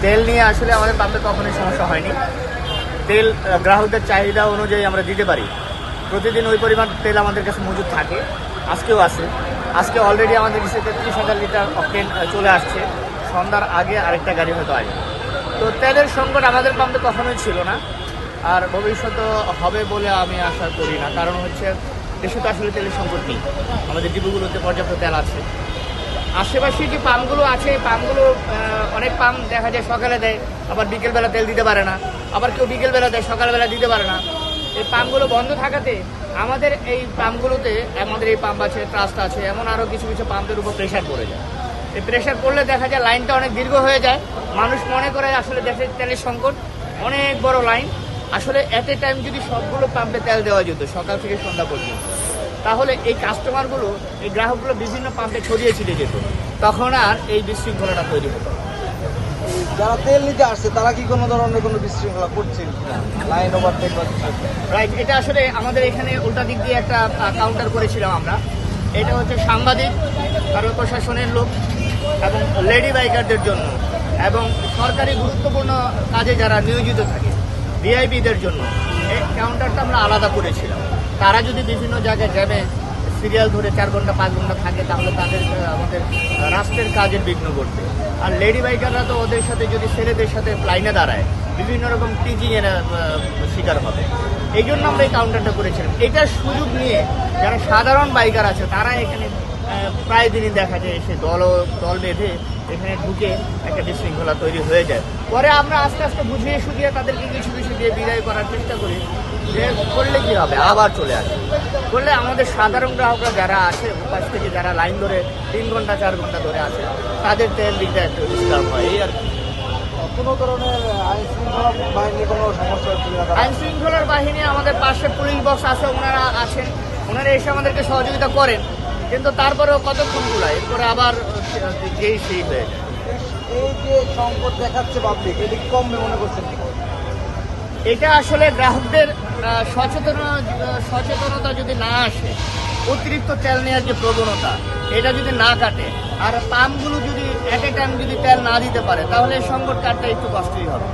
তেল নিয়ে আসলে আমাদের পাম্পে কখনোই সমস্যা হয়নি। তেল গ্রাহকদের চাহিদা অনুযায়ী আমরা দিতে পারি। প্রতিদিন ওই পরিমাণ তেল আমাদের কাছে মজুদ থাকে, আজকেও আছে। আজকে অলরেডি আমাদের কাছে 33,000 লিটার অকটেন চলে আসছে। সন্ধ্যার আগে আরেকটা গাড়ি হয়তো আসবে। তো তেলের সংকট আমাদের পাম্পে কখনোই ছিল না, আর ভবিষ্যতে হবে বলে আমি আশা করি না। কারণ হচ্ছে দেশে তো আসলে তেলের সংকট নেই, আমাদের ডিপোগুলোতে পর্যাপ্ত তেল আছে। আশেপাশে যে পাম্পগুলো আছে এই পাম্পগুলো অনেক পাম্প দেখা যায় সকালে দেয়, আবার বিকেলবেলা তেল দিতে পারে না, আবার কেউ বিকেলবেলা দেয় সকালবেলা দিতে পারে না। এই পাম্পগুলো বন্ধ থাকাতে আমাদের এই পাম্পগুলোতে, আমাদের এই পাম্প আছে, ট্রাস্ট আছে, এমন আরও কিছু কিছু পাম্পের উপর প্রেশার পড়ে যায়। এই প্রেশার পড়লে দেখা যায় লাইনটা অনেক দীর্ঘ হয়ে যায়। মানুষ মনে করে আসলে দেশের তেলের সংকট, অনেক বড় লাইন। আসলে এট এ টাইম যদি সবগুলো পাম্পে তেল দেওয়া যেত সকাল থেকে সন্ধ্যা পর্যন্ত, তাহলে এই কাস্টমারগুলো, এই গ্রাহকগুলো বিভিন্ন পাম্পে ছড়িয়ে ছিটে যেত, তখন আর এই বিশৃঙ্খলাটা তৈরি হতো। যারা তেল নিতে আসছে তারা কি কোনো ধরনের কোনো বিশৃঙ্খলা করছে লাইন ওভারটেক বা কিছু? রাইট, এটা আসলে আমাদের এখানে উল্টা দিক দিয়ে একটা কাউন্টার করেছিলাম আমরা। এটা হচ্ছে সাংবাদিক, তারপর প্রশাসনের লোক এবং লেডি বাইকারদের জন্য, এবং সরকারি গুরুত্বপূর্ণ কাজে যারা নিয়োজিত থাকে ভিআইপিদের জন্য এই কাউন্টারটা আমরা আলাদা করেছিলাম। তারা যদি বিভিন্ন জায়গায় জ্যামে সিরিয়াল ধরে 4 ঘন্টা 5 ঘন্টা থাকে, তাহলে তাদের আমাদের রাষ্ট্রের কাজের বিঘ্ন ঘটবে। আর লেডি বাইকাররা তো ওদের সাথে যদি ছেলেদের সাথে লাইনে দাঁড়ায় বিভিন্ন রকম টিচিংয়ের শিকার হবে। এই জন্য আমরা এই কাউন্টারটা করেছিলাম। এটার সুযোগ নিয়ে যারা সাধারণ বাইকার আছে তারা এখানে প্রায় দিনই দেখা যায় এসে দল বেঁধে এখানে ঢুকে একটা বিশৃঙ্খলা তৈরি হয়ে যায়। পরে আমরা আস্তে আস্তে বুঝিয়ে সুঝিয়ে তাদেরকে কিছু কিছু দিয়ে বিদায় করার চেষ্টা করি, যে করলে কী হবে, আবার চলে আসে। করলে আমাদের সাধারণ গ্রাহকরা যারা আছে ওপাশ থেকে, যারা লাইন ধরে 3 ঘন্টা 4 ঘন্টা ধরে আছে, তাদের তেল দিকটা একটু ডিস্টার্ব হয়, এই আর কি। কোনো ধরনের আইন শৃঙ্খলা বাহিনীর কোনো সমস্যা হচ্ছে না? আইন শৃঙ্খলার বাহিনী আমাদের পাশে পুলিশ বক্স আছে, ওনারা আছেন, ওনারা এসে আমাদেরকে সহযোগিতা করেন, কিন্তু তারপরেও কতক্ষণ গুলায়, এরপরে আবার যেই সেই হয়ে যায়। এই যে সংকট দেখাচ্ছে পাবলিক, এটি কম মনে করছেন? এটা আসলে গ্রাহকদের সচেতনতা যদি না আসে, অতিরিক্ত তেল নেওয়ার যে প্রবণতা এটা যদি না কাটে, আর পাম্পগুলো যদি এট এ টাইম যদি তেল না দিতে পারে, তাহলে এই সংকট কাটতে একটু কষ্টই হবে।